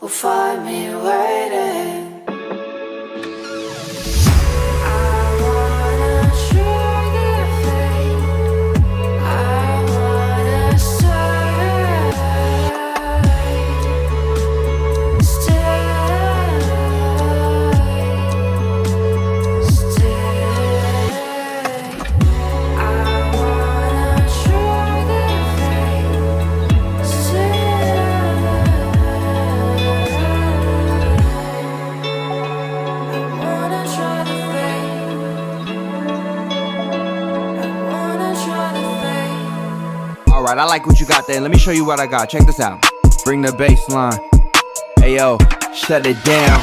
will find me waiting. Alright, I like what you got there. Let me show you what I got. Check this out. Bring the bass line. Hey yo, shut it down.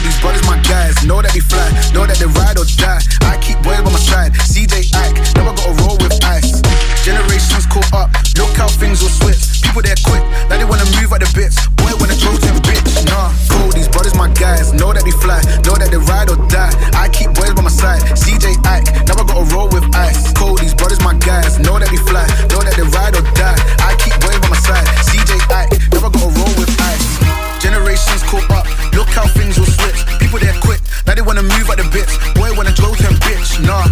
These brothers my guys, know that they fly, know that they ride or die. I keep boys by my side, CJ Ike, never gotta roll with ice. Generations caught up, look how things will switch. People they're quick, now they wanna move at the bits. Boy wanna throw them bitch, nah. Cool, these brothers my guys, know that they fly, know that they ride or die. I keep boys by my side, CJ Ike, never gotta roll with ice. Cool, these brothers my guys, know that they fly, know that they ride or die. I keep boys by my side, CJ Ike, never gotta roll with ice. Generations caught up, look how things will switch. People they're quick, now they wanna move at the bits. Boy wanna throw them bitch, nah.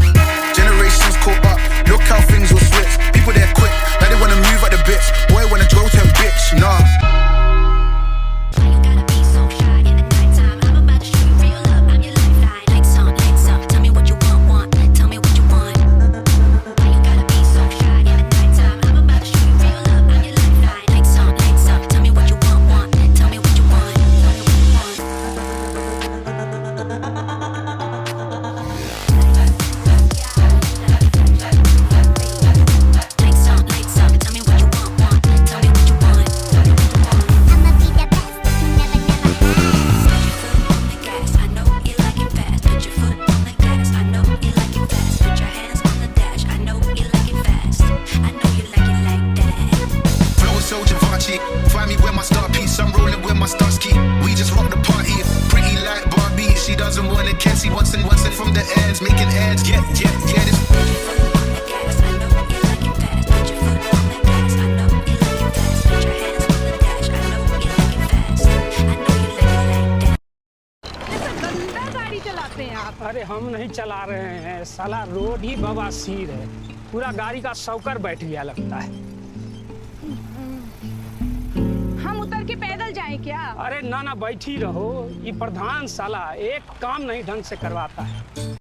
Generations caught up, look how things will switch. People they're quick, now they wanna move at the bits. Boy wanna throw them bitch, nah. Find me where my star piece, I'm rolling with my star ski. We just rock the party, pretty like Barbie. She doesn't want it, can't see what's it from the ends, making ads, yeah, this. अरे हम नहीं चला रहे हैं, साला road ही बवासीर है, पूरा गाड़ी का शौकर बैठ गया लगता है। हम उतर के पैदल जाएं क्या? अरे ना बैठी रहो, ये प्रधान साला एक काम नहीं ढंग से करवाता है।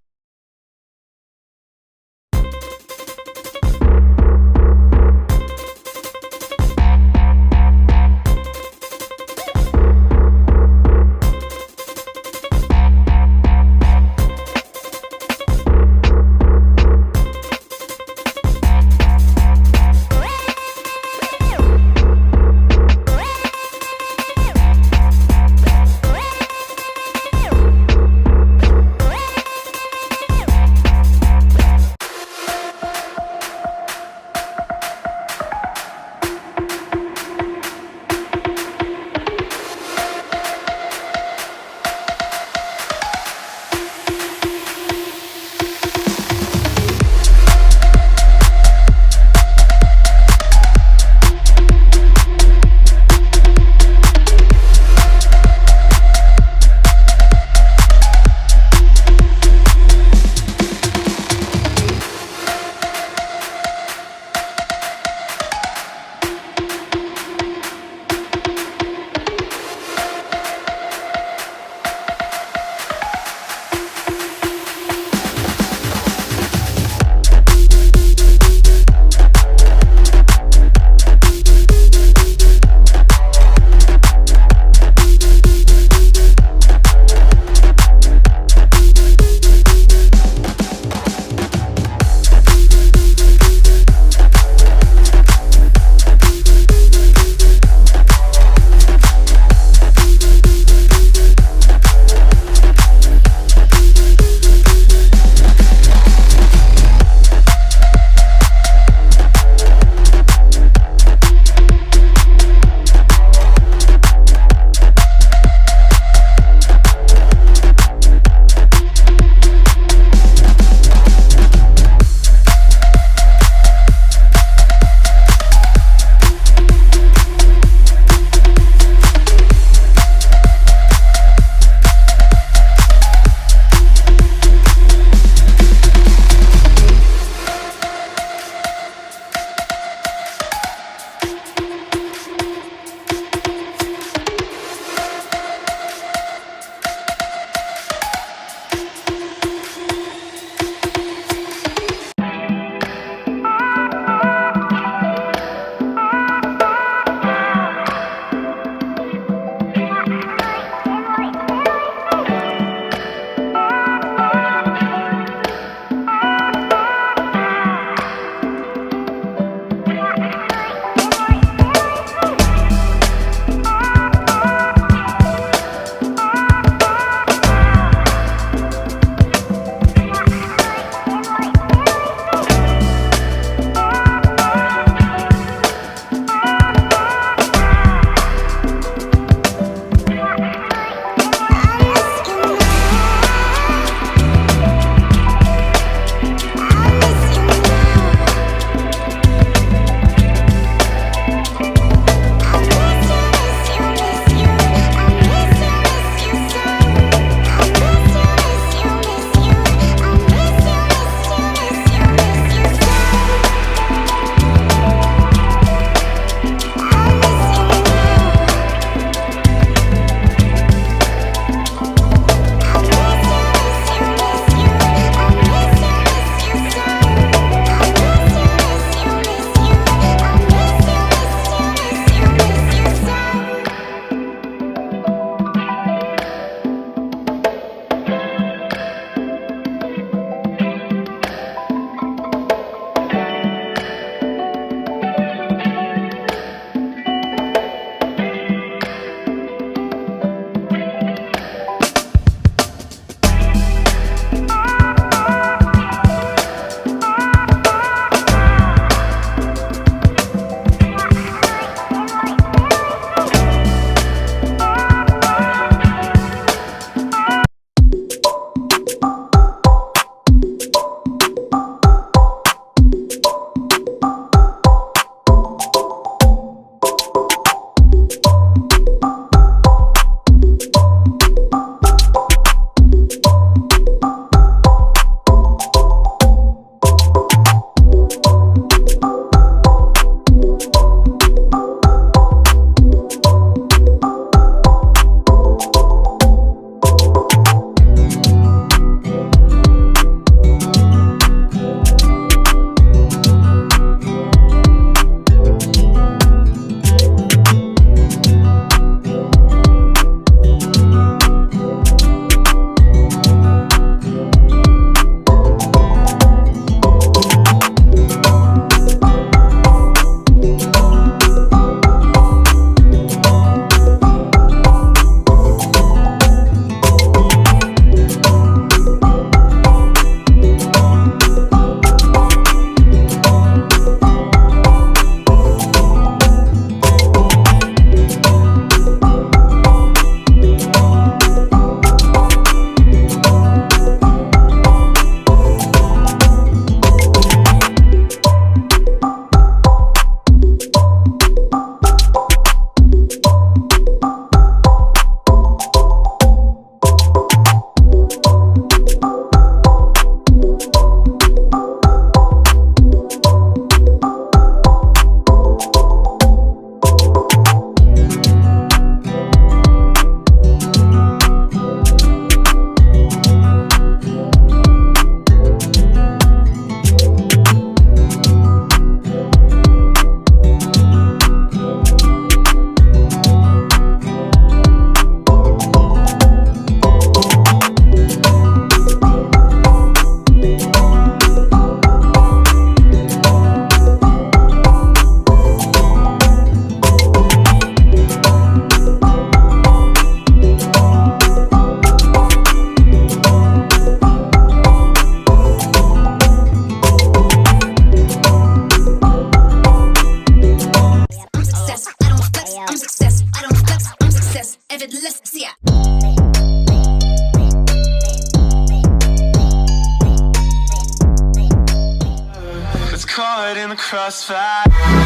crossfire.